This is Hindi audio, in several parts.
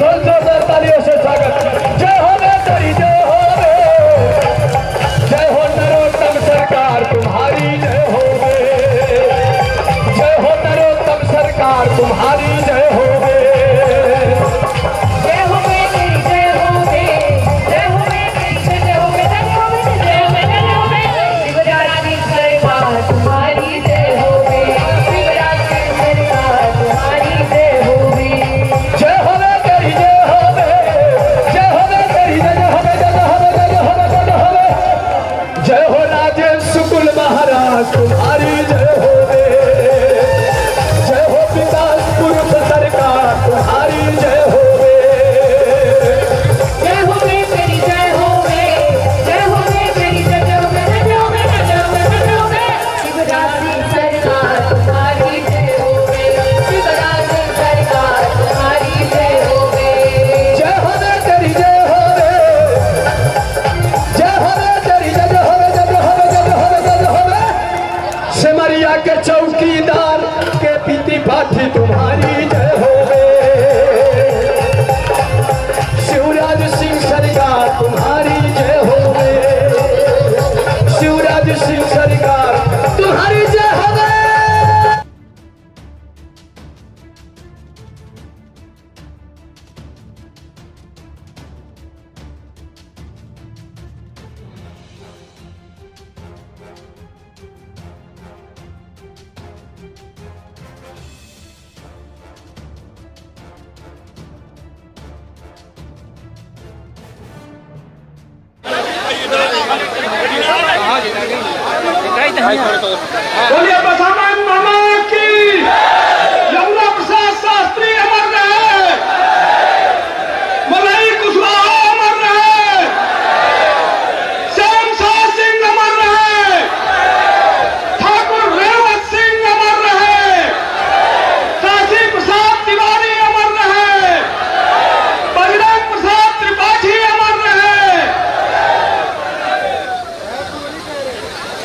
जोरदार तालियों से स्वागत। जय हो बेहतरी, जय हो रे, जय हो नरोत्तम सरकार तुम्हारी जय हो रे, जय हो नरोत्तम सरकार तुम्हारी जय हो रे, जय हो बेहतरी, जय हो रे, जय हो बेहतरी, जय हो रे, जय हो रे, जय हो रे, जय हो रे, शिवराज की सरकार तुम्हारी जय हो रे, शिवराज की सरकार तुम्हारी जय हो रे। जय हो बेहतरी, जय हो रे, जय हो बेहतरी, जय हो रे, जय हो रे, जय हो रे, जय हो रे, जय हो राजेश शुक्ल महाराज तुम्हारी जय हो रे, जय हो विकास पुरुष सरकार तुम्हारी जय हो रे, जय हो बेहतरी, जय हो रे, जय हो बेहतरी, जय हो रे, जय हो रे, जय हो रे, जय हो रे, शिवराज की सरकार तुम्हारी जय हो रे, शिवराज की सरकार तुम्हारी जय हो रे। जय हो बेहतरी, जय हो रे, जय हो बेहतरी, जय हो रे, जय हो रे, जय हो रे, जय हो रे, सिमरिया के चौकीदार के पीती पाठी तुम्हारी जय हो रे, शिवराज सिंह सरकार तुम्हारी जय हो रे, शिवराज सिंह सरकार तुम्हारी जय हो रे। बोलिए बसावन मामा की, यमुना प्रसाद शास्त्री अमर रहे, मलाई कुशवाहा अमर रहे, शहनशाह सिंह अमर रहे, ठाकुर रेवत सिंह अमर रहे, काशी प्रसाद तिवारी अमर रहे, बजरंग प्रसाद त्रिपाठी अमर रहे।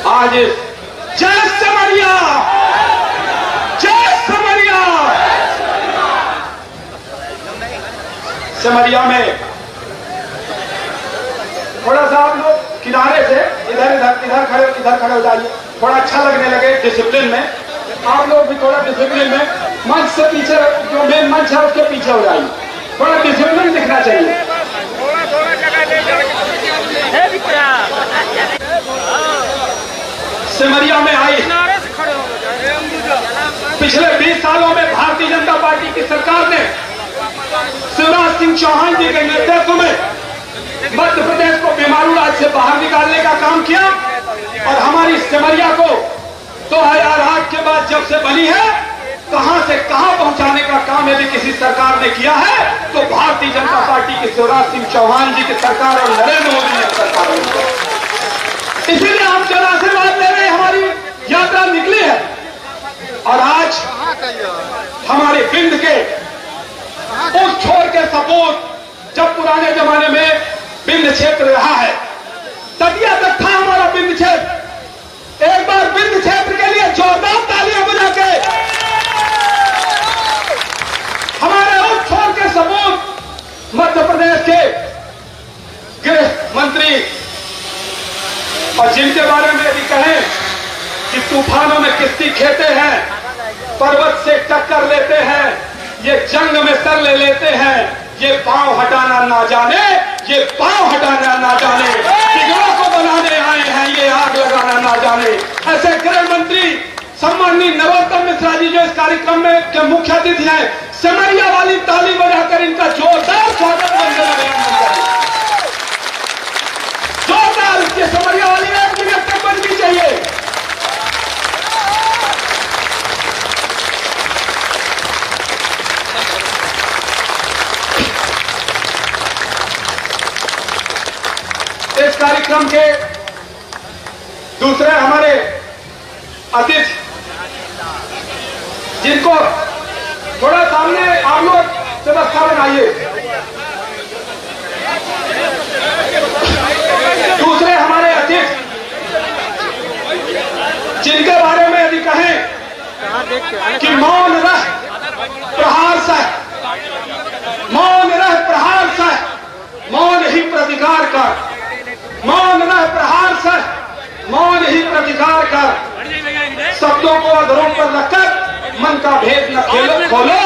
आज जय समरिया, जय समरिया। समरिया में थोड़ा सा आप लोग किनारे से इधर इधर इधर खड़े हो जाइए, थोड़ा अच्छा लगने लगे डिसिप्लिन में। आप लोग भी थोड़ा डिसिप्लिन में, मंच से पीछे, जो मेन मंच है उसके पीछे हो जाइए, थोड़ा डिसिप्लिन दिखना चाहिए। सिमरिया में आई पिछले 20 सालों में भारतीय जनता पार्टी की सरकार ने शिवराज सिंह चौहान जी के नेतृत्व में मध्य प्रदेश को बीमारू राज्य से बाहर निकालने का काम किया और हमारी सिमरिया को 2008 के बाद जब से बनी है, कहां से कहां पहुंचाने का काम यदि किसी सरकार ने किया है तो भारतीय जनता पार्टी की शिवराज सिंह चौहान जी की सरकार और नरेंद्र मोदी की सरकार है। इसीलिए हम जन आशीर्वाद ले रहे, हमारी यात्रा निकली है और आज हमारे बिंद के उस छोर के सपूत, जब पुराने जमाने में बिंद क्षेत्र रहा है, तटिया तक था हमारा बिंद क्षेत्र। एक बार बिंद क्षेत्र के लिए जोरदार तालियां बजा के हमारे उस छोर के सपूत मध्य प्रदेश के गृह मंत्री, और जिनके बारे में यदि कहें कि तूफानों में किस्ती खेते हैं, पर्वत से टक्कर लेते हैं, ये जंग में सर ले लेते हैं, ये पांव हटाना ना जाने, ये पांव हटाना ना जाने, बिगड़ों को बनाने आए हैं, ये आग लगाना ना जाने। ऐसे गृह मंत्री सम्माननीय नरोत्तम मिश्रा जी जो इस कार्यक्रम में के मुख्य अतिथि हैं, सिमरिया वाली ताली बजाकर इनका जोरदार स्वागत करें। जोरदार इसके समरिया वाली एक मिनट तक बननी चाहिए। इस कार्यक्रम के दूसरे हमारे अतिथि, जिनको थोड़ा सामने आप लोग व्यवस्था बनाइए, दूसरे हमारे अतिथि जिनके बारे में यदि कहें कि मौन रह प्रहार सह, मौन रह निर्विकार कर, शब्दों को अधरों पर रखकर मन का भेद न खोलो।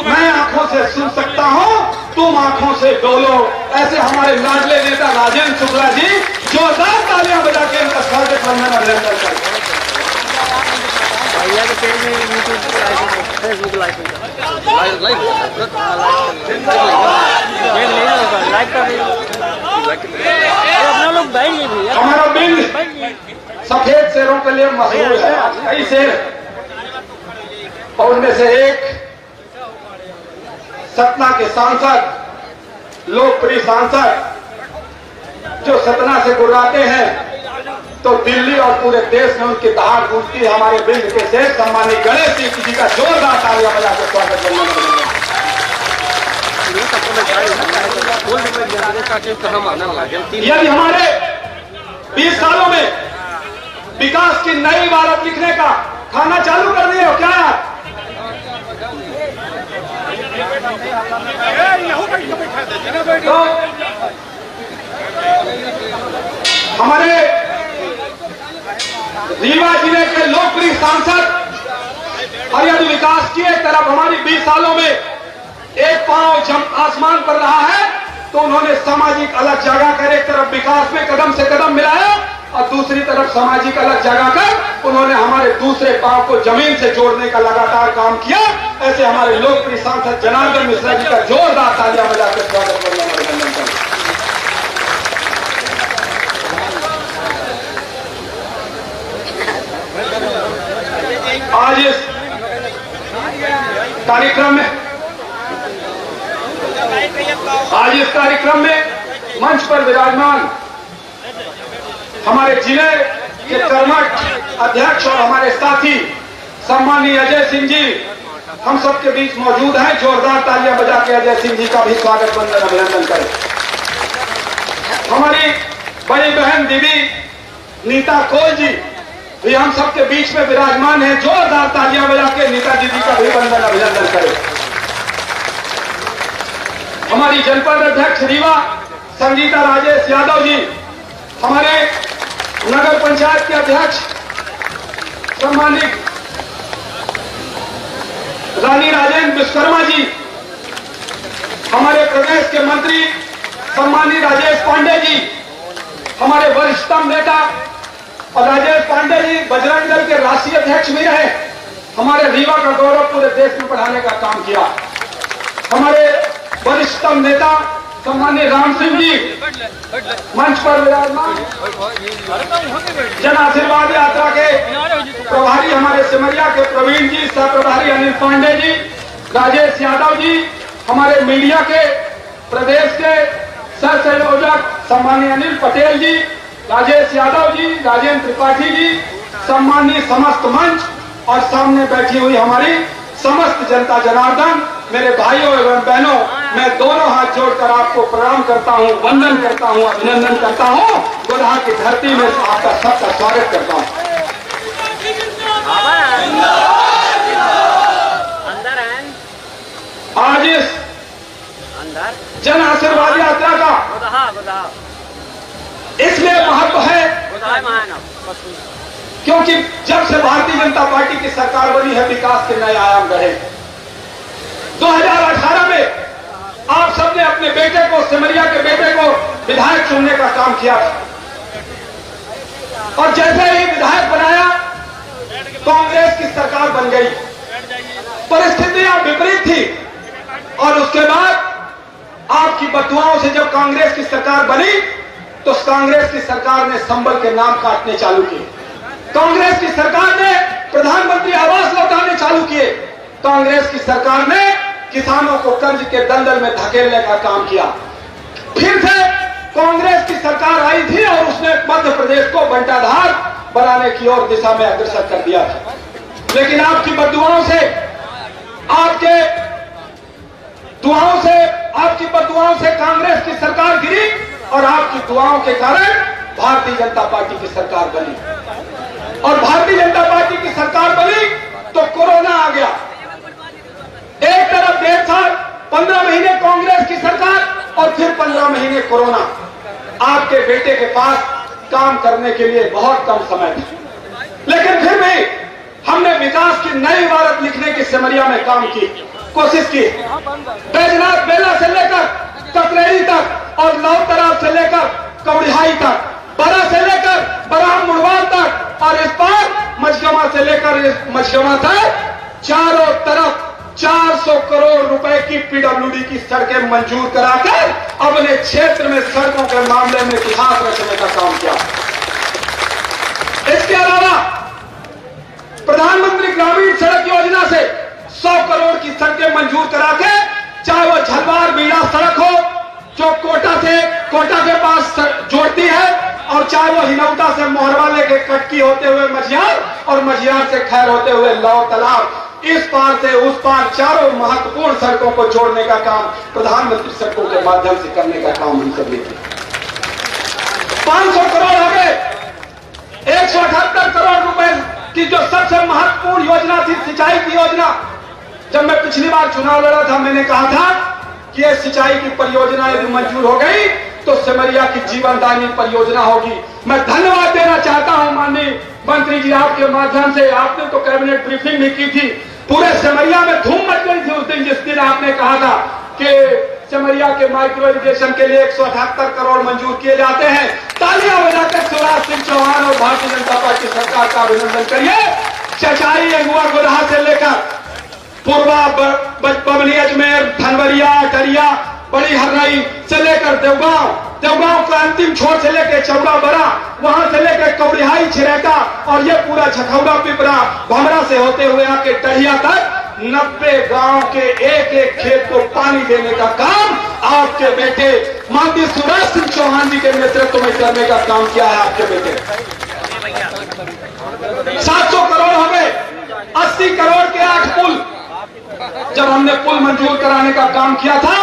मैं आंखों से सुन सकता हूं, तुम आंखों से डोलो। ऐसे हमारे लाडले नेता राजेंद्र शुक्ला जी जोरदार तालियां बजा के इनका स्वागत करने में अभिनंदन करें। भैया के पेज में यूट्यूब फेसबुक लाइव लाइव अपना लोग बैठिए भैया। हमारा बिल सफेद शेरों के लिए मशहूर है, कई शेर, और उनमें से एक सतना के सांसद, लोकप्रिय सांसद जो सतना से गुर्राते हैं तो दिल्ली और पूरे देश में उनकी दहाड़ गूंजती है। हमारे बिंद के शेर सम्मानित गणेश जी का जोरदार तालियां बजा के स्वागत करने में। यदि हमारे 20 सालों में विकास की नई इबारत लिखने का खाना चालू कर दिए हो क्या? तो हमारे रीवा जिले के लोकप्रिय सांसद और यदि विकास की एक तरफ हमारी 20 सालों में एक पांव आसमान पर रहा है तो उन्होंने सामाजिक अलग जगह कर एक तरफ विकास में कदम से कदम मिलाया और दूसरी तरफ सामाजिक अलग जगह कर उन्होंने हमारे दूसरे पांव को जमीन से जोड़ने का लगातार काम किया। ऐसे हमारे लोकप्रिय सांसद जनार्दन मिश्रा जी का जोरदार तालियां बजा के स्वागत करना अभिनंदन करें। आज इस कार्यक्रम में मंच पर विराजमान हमारे जिले के कर्मठ अध्यक्ष और हमारे साथी सम्मानीय अजय सिंह जी हम सबके बीच मौजूद हैं। जोरदार तालियां बजा के अजय सिंह जी का भी स्वागत वंदन अभिनंदन करें। हमारी बड़ी बहन दीदी नीता कोल जी भी हम सबके बीच में विराजमान है। जोरदार तालियां बजा के नीता दीदी का भी वंदन अभिनंदन करें। हमारी जनपद अध्यक्ष रीवा संगीता राजेश यादव जी, हमारे नगर पंचायत के अध्यक्ष सम्मानित रानी राजेंद्र विश्वकर्मा जी, हमारे प्रदेश के मंत्री सम्मानित राजेश पांडे जी, हमारे वरिष्ठतम नेता और राजेश पांडे जी बजरंग दल के राष्ट्रीय अध्यक्ष भी रहे, हमारे रीवा का गौरव पूरे देश में बढ़ाने का काम किया। हमारे वरिष्ठतम नेता सम्मानीय राम सिंह जी मंच पर विराजमान, जन आशीर्वाद यात्रा के प्रभारी हमारे सिमरिया के प्रवीण जी, सह प्रभारी अनिल पांडे जी, राजेश यादव जी, हमारे मीडिया के प्रदेश के सह संयोजक सम्मानीय अनिल पटेल जी, राजेश यादव जी, राजेंद्र त्रिपाठी जी, सम्मानीय समस्त मंच और सामने बैठी हुई हमारी समस्त जनता जनार्दन, मेरे भाइयों एवं बहनों, मैं दोनों हाथ जोड़कर आपको प्रणाम करता हूं, वंदन करता हूं, अभिनंदन करता हूं। गोरहा की धरती में आपका सबका स्वागत करता हूं। आज इस जन आशीर्वाद यात्रा का इसलिए महत्व है क्योंकि जब से भारतीय जनता पार्टी की सरकार बनी है विकास के नए आयाम बढ़े। 2018 में आप सबने अपने बेटे को, सिमरिया के बेटे को विधायक चुनने का काम किया था और जैसे ही विधायक बनाया कांग्रेस की सरकार बन गई। परिस्थितियां विपरीत थी और उसके बाद आपकी बदुआओं से जब कांग्रेस की सरकार बनी तो कांग्रेस की सरकार ने संबल के नाम काटने चालू किए। कांग्रेस की सरकार ने प्रधानमंत्री आवास लौटाने चालू किए। कांग्रेस की सरकार ने किसानों को कर्ज के दलदल में धकेलने का काम किया। फिर से कांग्रेस की सरकार आई थी और उसने मध्य प्रदेश को बंटाधार बनाने की ओर दिशा में अग्रसर कर दिया था। लेकिन आपकी बददुआओं से, आपके दुआओं से, आपकी बददुआओं से कांग्रेस की सरकार गिरी और आपकी दुआओं के कारण भारतीय जनता पार्टी की सरकार बनी। और भारतीय जनता पार्टी की सरकार बनी तो कोरोना आ गया। एक तरफ 1.5 साल 15 महीने कांग्रेस की सरकार और फिर 15 महीने कोरोना। आपके बेटे के पास काम करने के लिए बहुत कम समय था, लेकिन फिर भी हमने विकास की नई इबारत लिखने की सिमरिया में काम की, कोशिश की। बैजनाथ बेला से लेकर ककरेड़ी तक और लौतराव से लेकर कौड़िहाई तक, बड़ा से लेकर बराम मुड़वाल तक और इस पार मझगमा से लेकर इस मझगमा तक चारों तरफ 400 करोड़ रुपए की पीडब्ल्यूडी की सड़कें मंजूर कराकर अपने क्षेत्र में सड़कों के मामले में इतिहास रचने का काम किया। इसके अलावा प्रधानमंत्री ग्रामीण सड़क योजना से 100 करोड़ की सड़कें मंजूर करा के, चाहे वो झलवार बीड़ा सड़क हो जो कोटा के पास जोड़ती है, और चाहे वो हिनौता से मोहरवा लेके कटकी होते हुए मझियार और मझियार से खैर होते हुए लौ तालाब, इस पार से उस पार चारों महत्वपूर्ण सड़कों को जोड़ने का काम प्रधानमंत्री सड़कों के माध्यम से करने का काम हम सब लेते। 500 करोड़ हो गए, 178 करोड़ रुपए की जो सबसे महत्वपूर्ण योजना थी सिंचाई की योजना। जब मैं पिछली बार चुनाव लड़ा था, मैंने कहा था कि यह सिंचाई की परियोजना यदि मंजूर हो गई तो सिमरिया की जीवनदायिनी परियोजना होगी। मैं धन्यवाद देना चाहता हूं माननीय मंत्री जी, आपके माध्यम से। आपने तो कैबिनेट ब्रीफिंग भी की थी, पूरे सिमरिया में धूम मच गई थी उस दिन जिस दिन आपने कहा था कि सिमरिया के माइक्रो इरिगेशन के लिए 178 करोड़ मंजूर किए जाते हैं। तालियां बजाकर शिवराज सिंह चौहान और भारतीय जनता पार्टी सरकार का अभिनंदन करिए। चचाई अगुआ गोरहा से लेकर पूर्वा बबनी अजमेर धनवरिया अटरिया बड़ी हरनाई से लेकर देवगांव का अंतिम छोर से लेकर चौड़ा बड़ा, वहां से लेकर कौड़िहाई छिरेटा और ये पूरा झखौड़ा पिपरा भमरा से होते हुए आके टहिया तक 90 गांव के एक एक खेत को पानी देने का काम आपके बेटे माननीय शिवराज सिंह चौहान जी के नेतृत्व में करने का काम किया है आपके बेटे। 700 करोड़ हो गए, 80 करोड़ के 8 पुल। जब हमने पुल मंजूर कराने का काम किया था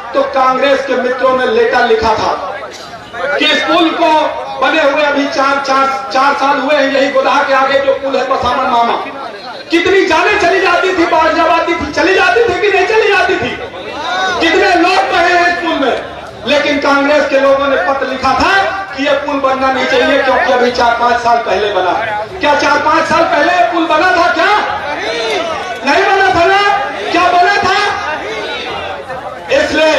तो कांग्रेस के मित्रों ने लेटर लिखा था कि इस पुल को बने हुए अभी चार साल हुए हैं, यही गोदाहा के आगे जो पुल है बसामन मामा, कितनी जाने चली जाती थी, बाढ़ जब आती थी चली जाती थी कि नहीं चली जाती थी, कितने लोग बहे हैं इस पुल में। लेकिन कांग्रेस के लोगों ने पत्र लिखा था कि यह पुल बनना नहीं चाहिए क्योंकि अभी 4-5 साल पहले बना। क्या 4-5 साल पहले यह पुल बना था? क्या नहीं बना था ना? क्या बना था? इसलिए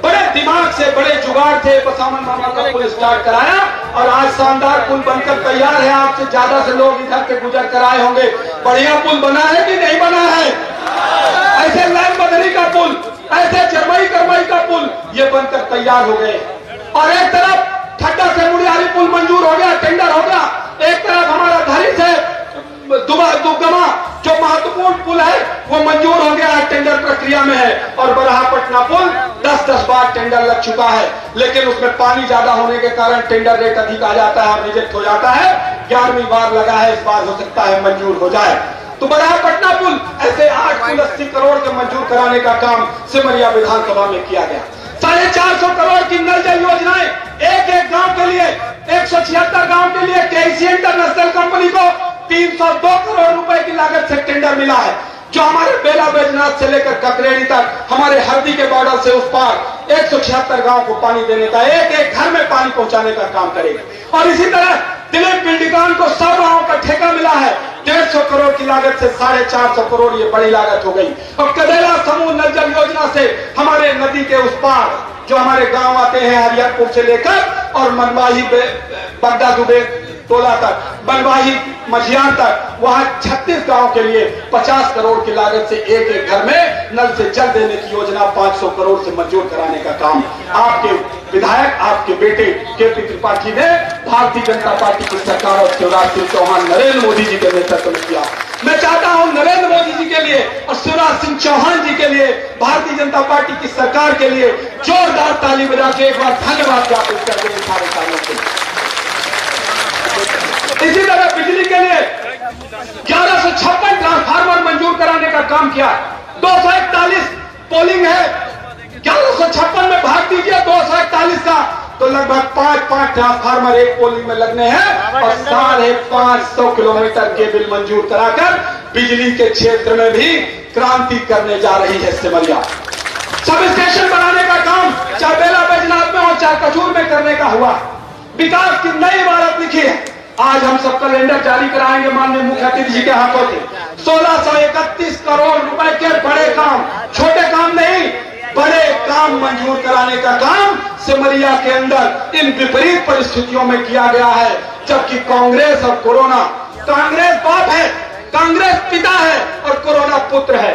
बड़े दिमाग से बड़े जुगाड़ थे, बसामन मामा का पुल स्टार्ट कराया और आज शानदार पुल बनकर तैयार है। आपसे ज्यादा से लोग इधर से गुजर कर आए होंगे। बढ़िया पुल बना है कि नहीं बना है? ऐसे लाइन बदली का पुल, ऐसे चरमई करमई का पुल ये बनकर तैयार हो गए। और एक तरफ ठट्टा से मुड़ियारी पुल मंजूर हो गया, टेंडर हो गया। एक तरफ हमारा धारी से दुगमा जो महत्वपूर्ण पुल है वो मंजूर हो गया है, टेंडर प्रक्रिया में है। और बरहा पटना पुल 10-10 बार टेंडर लग चुका है, लेकिन उसमें पानी ज्यादा होने के कारण टेंडर रेट अधिक आ जाता है और रिजेक्ट हो जाता है। 11वीं बार लगा है, इस बार हो सकता है मंजूर हो जाए। तो बरहा पटना पुल ऐसे 8 पुल 80 करोड़ के मंजूर कराने का काम सिमरिया विधानसभा में किया गया। 450 करोड़ की नल जल योजनाएं एक गांव के लिए, 176 गांव के लिए केसी इंटरनेशनल कंपनी को 302 करोड़ रुपए की लागत से टेंडर मिला है, जो हमारे बेला बैजनाथ से लेकर ककरेड़ी तक हमारे हरदी के बॉर्डर से उस पार 176 गांव को पानी देने का, एक एक घर में पानी पहुंचाने का काम करेगा। और इसी तरह दिलीप बिल्डिकान को 100 गांव का ठेका मिला है, 150 करोड़ की लागत से 450 करोड़ ये बड़ी लागत हो गई। और कदेला समूह नल जल योजना से हमारे नदी के उस पार जो हमारे गांव आते हैं हरिहरपुर से लेकर और मनवाही बगदा दुबे टोला तक, बनवाही मझियार तक, वहां 36 गांव के लिए 50 करोड़ की लागत से एक एक घर में नल से जल देने की योजना 500 करोड़ से मंजूर कराने का काम आपके विधायक, आपके बेटे केपी त्रिपाठी ने भारतीय जनता पार्टी की सरकार और शिवराज सिंह चौहान नरेंद्र मोदी जी के नेतृत्व में किया। मैं चाहता हूं नरेंद्र मोदी जी के लिए और शिवराज सिंह चौहान जी के लिए, भारतीय जनता पार्टी की सरकार के लिए जोरदार ताली बजा के एक बार धन्यवाद ज्ञापित कर दें सारे कार्यों के लिए। इसी तरह बिजली के लिए 1156 ट्रांसफार्मर मंजूर कराने का काम किया। 241 पोलिंग है, 1156 में भाग दीजिए 241 का, तो लगभग 5 ट्रांसफार्मर एक पोलिंग में लगने हैं और 550 किलोमीटर केबल मंजूर कराकर बिजली के क्षेत्र में भी क्रांति करने जा रही है सिमरिया। सब स्टेशन बनाने का काम चाहे बेला बैजनाथ में हो चाहे कचूर में करने का हुआ। विकास की नई इमारत लिखी है। आज हम सब कैलेंडर जारी कराएंगे माननीय मुख्य अतिथि जी के हाथों से। 1631 करोड़ रुपए के बड़े काम, छोटे काम नहीं, बड़े काम मंजूर कराने का काम सिमरिया के अंदर इन विपरीत परिस्थितियों में किया गया है। जबकि कांग्रेस और कोरोना, कांग्रेस बाप है, कांग्रेस पिता है और कोरोना पुत्र है।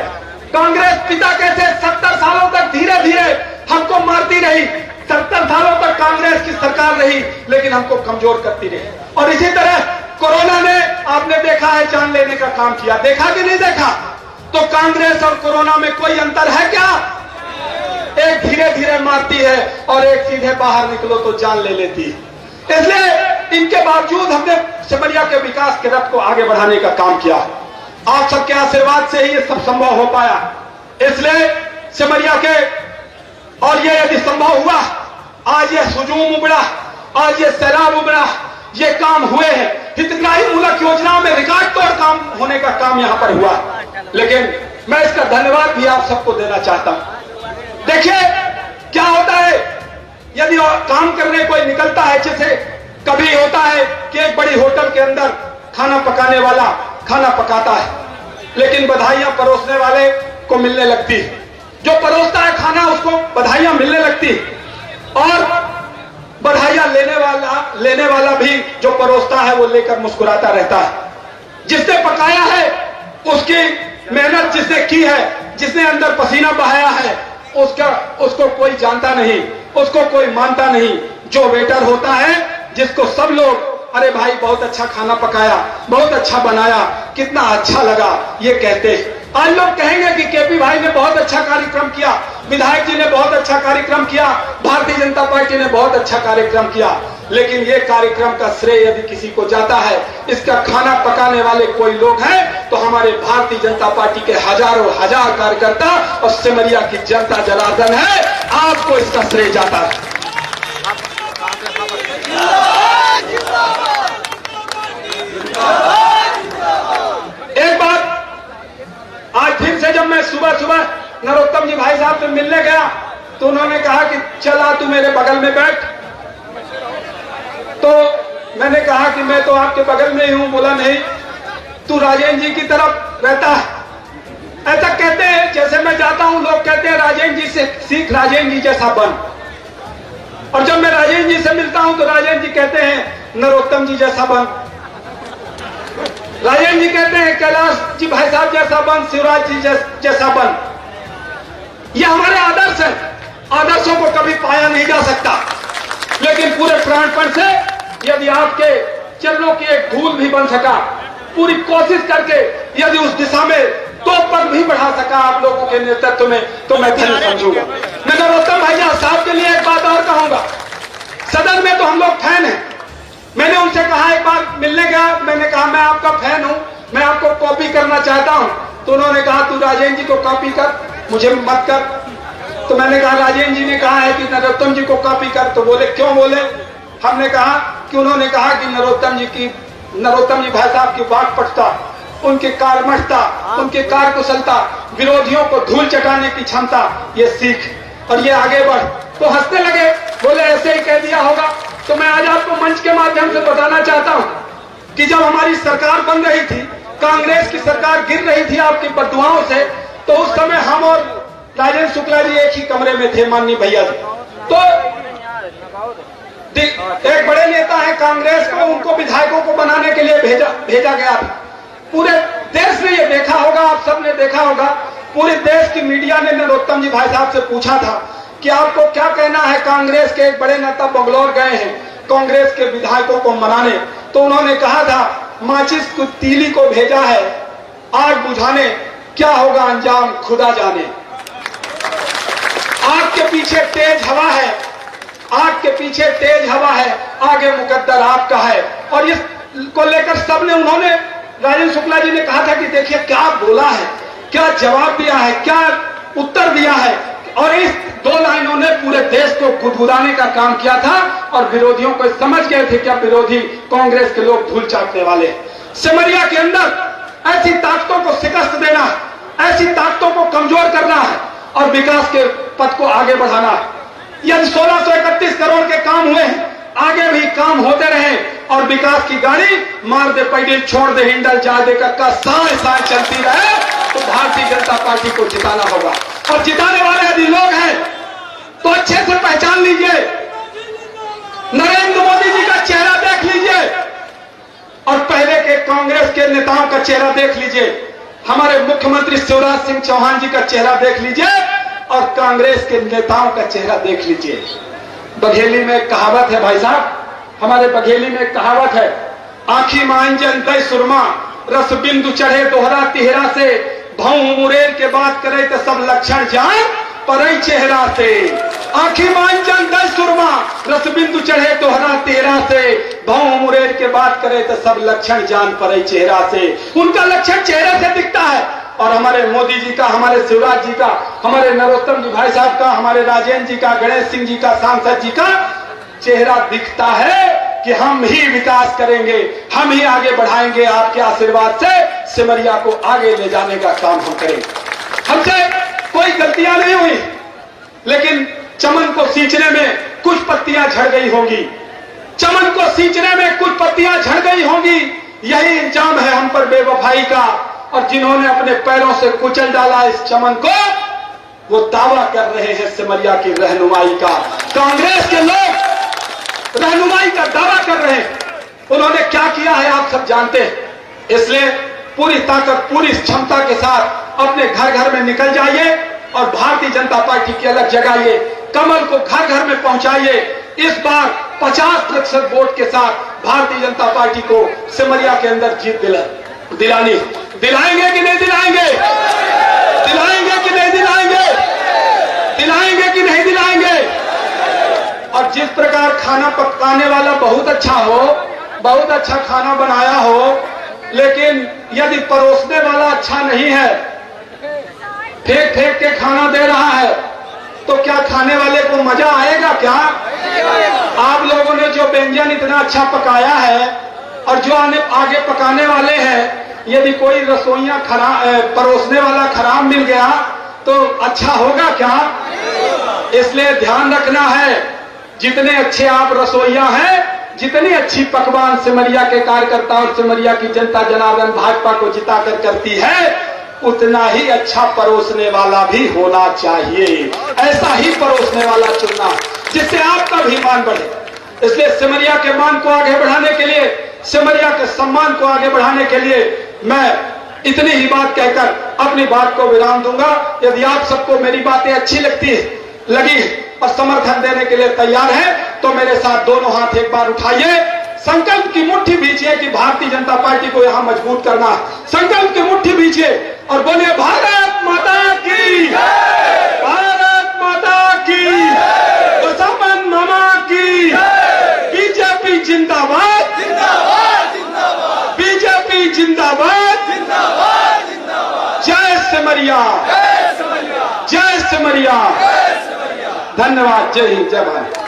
कांग्रेस पिता कैसे 70 सालों तक धीरे धीरे हमको मारती रही, 70 सालों तक कांग्रेस की सरकार रही, लेकिन हमको कमजोर करती रही। और इसी तरह कोरोना ने, आपने देखा है, जान लेने का काम किया। देखा कि नहीं देखा? तो कांग्रेस और कोरोना में कोई अंतर है क्या? एक धीरे धीरे मारती है और एक सीधे बाहर निकलो तो जान ले लेती है। इसलिए इनके बावजूद हमने सिमरिया के विकास के रथ को आगे बढ़ाने का काम किया। आप सबके आशीर्वाद से ही ये सब संभव हो पाया। इसलिए सिमरिया के, और ये यदि संभव हुआ, आज ये हुजूम उमड़ा, आज ये सैलाब उमड़ा, ये काम हुए हैं। हितग्राही मूलक योजनाओं में रिकॉर्ड तोड़ काम होने का काम यहां पर हुआ। लेकिन मैं इसका धन्यवाद भी आप सबको देना चाहता हूं। देखिए क्या होता है, यदि काम करने कोई निकलता है, जैसे कभी होता है कि एक बड़ी होटल के अंदर खाना पकाने वाला खाना पकाता है, लेकिन बधाइयां परोसने वाले को मिलने लगती, जो परोसता है खाना उसको बधाइयां मिलने लगती, और बधाइयां लेने वाला भी जो परोसता है वो लेकर मुस्कुराता रहता है। जिसने पकाया है, उसकी मेहनत जिसने की है, जिसने अंदर पसीना बहाया है, उसको कोई जानता नहीं, उसको कोई मानता नहीं। जो वेटर होता है, जिसको सब लोग, अरे भाई बहुत अच्छा खाना पकाया, बहुत अच्छा बनाया, कितना अच्छा लगा, ये कहते हैं। आज लोग कहेंगे कि केपी भाई ने बहुत अच्छा कार्यक्रम किया, विधायक जी ने बहुत अच्छा कार्यक्रम किया, भारतीय जनता पार्टी ने बहुत अच्छा कार्यक्रम किया। लेकिन ये कार्यक्रम का श्रेय यदि किसी को जाता है, इसका खाना पकाने वाले कोई लोग हैं, तो हमारे भारतीय जनता पार्टी के हजारों हजार कार्यकर्ता और सिमरिया की जनता जनार्दन है। आपको इसका श्रेय जाता है। एक बात, आज फिर से जब मैं सुबह सुबह नरोत्तम जी भाई साहब से मिलने गया, तो उन्होंने कहा कि चला तू मेरे बगल में बैठ। तो मैंने कहा कि मैं तो आपके बगल में ही हूं। बोला नहीं, तू राजेंद्र जी की तरफ रहता है। ऐसा कहते हैं, जैसे मैं जाता हूं लोग कहते हैं राजेंद्र जी से सीख, राजेंद्र जी जैसा बन। और जब मैं राजेंद्र जी से मिलता हूं तो राजेंद्र जी कहते हैं नरोत्तम जी जैसा बन। राजेंद्र जी कहते हैं कैलाश जी भाई साहब जैसा बन, शिवराज जी जैसा बन। ये हमारे आदर्श है। आदर्शों को कभी पाया नहीं जा सकता, लेकिन पूरे प्राणपण से यदि आपके चरणों की एक धूल भी बन सका, पूरी कोशिश करके यदि उस दिशा में 2 पग भी बढ़ा सका आप लोगों के नेतृत्व में, तो मैं धन्य समझूंगा। मैं नरोत्तम भाई साहब के लिए एक बात और कहूंगा। सदन में तो हम लोग फैन हैं। मैंने उनसे कहा, एक बार मिलने गया, मैंने कहा मैं आपका फैन हूं, मैं आपको कॉपी करना चाहता हूं। तो उन्होंने कहा तू राजेंद्र जी को कॉपी कर, मुझे मत कर। तो मैंने कहा राजेंद्र जी ने कहा है कि नरोत्तम जी को कॉपी कर। तो बोले क्यों? बोले हमने कहा कि उन्होंने कहा कि नरोत्तम जी भाई साहब की वाक्पटुता, उनकी कार्यमठता, उनकी कार्यकुशलता, विरोधियों को धूल चटाने की क्षमता, ये सीख और ये आगे बढ़। तो हंसने लगे, बोले ऐसे ही कह दिया होगा। तो मैं आज आपको मंच के माध्यम से बताना चाहता हूं कि जब हमारी सरकार बन रही थी, कांग्रेस की सरकार गिर रही थी आपकी बददुआओं से, तो उस समय हम और राजेंद्र शुक्ला जी एक ही कमरे में थे, माननीय भैया जी। तो एक बड़े नेता है कांग्रेस को, उनको विधायकों को बनाने के लिए भेजा गया था। पूरे देश ने ये देखा होगा, आप सबने देखा होगा, पूरे देश की मीडिया ने नरोत्तम जी भाई साहब से पूछा था कि आपको क्या कहना है। कांग्रेस के एक बड़े नेता बंगलौर गए हैं कांग्रेस के विधायकों को मनाने, तो उन्होंने कहा था माचिस को तीली को भेजा है आग बुझाने, क्या होगा अंजाम खुदा जाने। आग के पीछे तेज हवा है, आग के पीछे तेज हवा है, आगे मुकद्दर आपका है। और इस को लेकर सबने, उन्होंने, राजेंद्र शुक्ला जी ने कहा था कि देखिए क्या बोला है, क्या जवाब दिया है, क्या उत्तर दिया है। और इस 2 लाइनों ने पूरे देश को गुदगुदाने का काम किया था और विरोधियों को समझ गए थे क्या विरोधी कांग्रेस के लोग धूल चाटने वाले। सिमरिया के अंदर ऐसी ताकतों को शिकस्त देना, ऐसी ताकतों को कमजोर करना है और विकास के पथ को आगे बढ़ाना है। यदि 1631 करोड़ के काम हुए हैं, आगे भी काम होते रहे और विकास की गाड़ी मार दे पैडल छोड़ दे हिंडल जा दे का साए साए चलती रहे तो भारतीय जनता पार्टी को जिताना होगा। और जिताने वाले यदि लोग हैं तो अच्छे से पहचान लीजिए, नरेंद्र मोदी जी का चेहरा देख लीजिए और पहले के कांग्रेस के नेताओं का चेहरा देख लीजिए, हमारे मुख्यमंत्री शिवराज सिंह चौहान जी का चेहरा देख लीजिए और कांग्रेस के नेताओं का चेहरा देख लीजिए। बघेली में एक कहावत है भाई साहब, हमारे बघेली में एक कहावत है, आंखी मांजन तय सुरमा रस बिंदु चढ़े दोहरा तिहरा से भाऊ मुरेर के बात करे तो सब लक्षण जान परई चेहरा से। आंखी मांजन तय सुरमा रस बिंदु चढ़े दोहरा तिहरा से भाऊ मुरेर के बात करे तो सब लक्षण जान परई चेहरा से। उनका लक्षण चेहरे से दिखता है और हमारे मोदी जी का, हमारे शिवराज जी का, हमारे नरोत्तम जी भाई साहब का, हमारे राजेंद्र जी का, गणेश सिंह जी का, सांसद जी का चेहरा दिखता है कि हम ही विकास करेंगे, हम ही आगे बढ़ाएंगे, आपके आशीर्वाद से सिमरिया को आगे ले जाने का काम हम करेंगे। हमसे कोई गलतियां नहीं हुई, लेकिन चमन को सींचने में कुछ पत्तियां झड़ गई होंगी, चमन को सींचने में कुछ पत्तियां झड़ गई होंगी, यही इल्जाम है हम पर बेवफाई का। और जिन्होंने अपने पैरों से कुचल डाला इस चमन को, वो दावा कर रहे हैं सिमरिया की रहनुमाई का। कांग्रेस के लोग रहनुमाई का दावा कर रहे हैं, उन्होंने क्या किया है आप सब जानते हैं। इसलिए पूरी ताकत, पूरी क्षमता के साथ अपने घर घर में निकल जाइए और भारतीय जनता पार्टी की अलग जगाइए, कमल को घर घर में पहुंचाइए। इस बार 50% वोट के साथ भारतीय जनता पार्टी को सिमरिया के अंदर जीत दिलाएंगे कि नहीं दिलाएंगे? दिलाएंगे कि नहीं दिलाएंगे? दिलाएंगे कि नहीं दिलाएंगे? और जिस प्रकार खाना पकाने वाला बहुत अच्छा हो, बहुत अच्छा खाना बनाया हो, लेकिन यदि परोसने वाला अच्छा नहीं है, फेंक फेंक के खाना दे रहा है, तो क्या खाने वाले को मजा आएगा क्या? आप लोगों ने जो व्यंजन इतना अच्छा पकाया है और जो आगे पकाने वाले हैं, यदि कोई रसोइया परोसने वाला खराब मिल गया तो अच्छा होगा क्या? इसलिए ध्यान रखना है, जितने अच्छे आप रसोइया हैं, जितनी अच्छी पकवान सिमरिया के कार्यकर्ता और सिमरिया की जनता जनार्दन भाजपा को जिताकर करती है, उतना ही अच्छा परोसने वाला भी होना चाहिए। ऐसा ही परोसने वाला चुनना जिससे आपका भी मान बढ़े। इसलिए सिमरिया के मान को आगे बढ़ाने के लिए, सिमरिया के सम्मान को आगे बढ़ाने के लिए मैं इतनी ही बात कहकर अपनी बात को विराम दूंगा। यदि आप सबको मेरी बातें अच्छी लगी और समर्थन देने के लिए तैयार है तो मेरे साथ दोनों हाथ एक बार उठाइए, संकल्प की मुट्ठी भींचिए कि भारतीय जनता पार्टी को यहां मजबूत करना। संकल्प की मुट्ठी भींचिए और बोलिए भारत माता की, भारत माता की, बसवन मामा की, बीजेपी जिंदाबाद, बीजेपी जिंदाबाद, जय सिमरिया, जय सिमरिया। धन्यवाद। जय हिंद, जय भारत।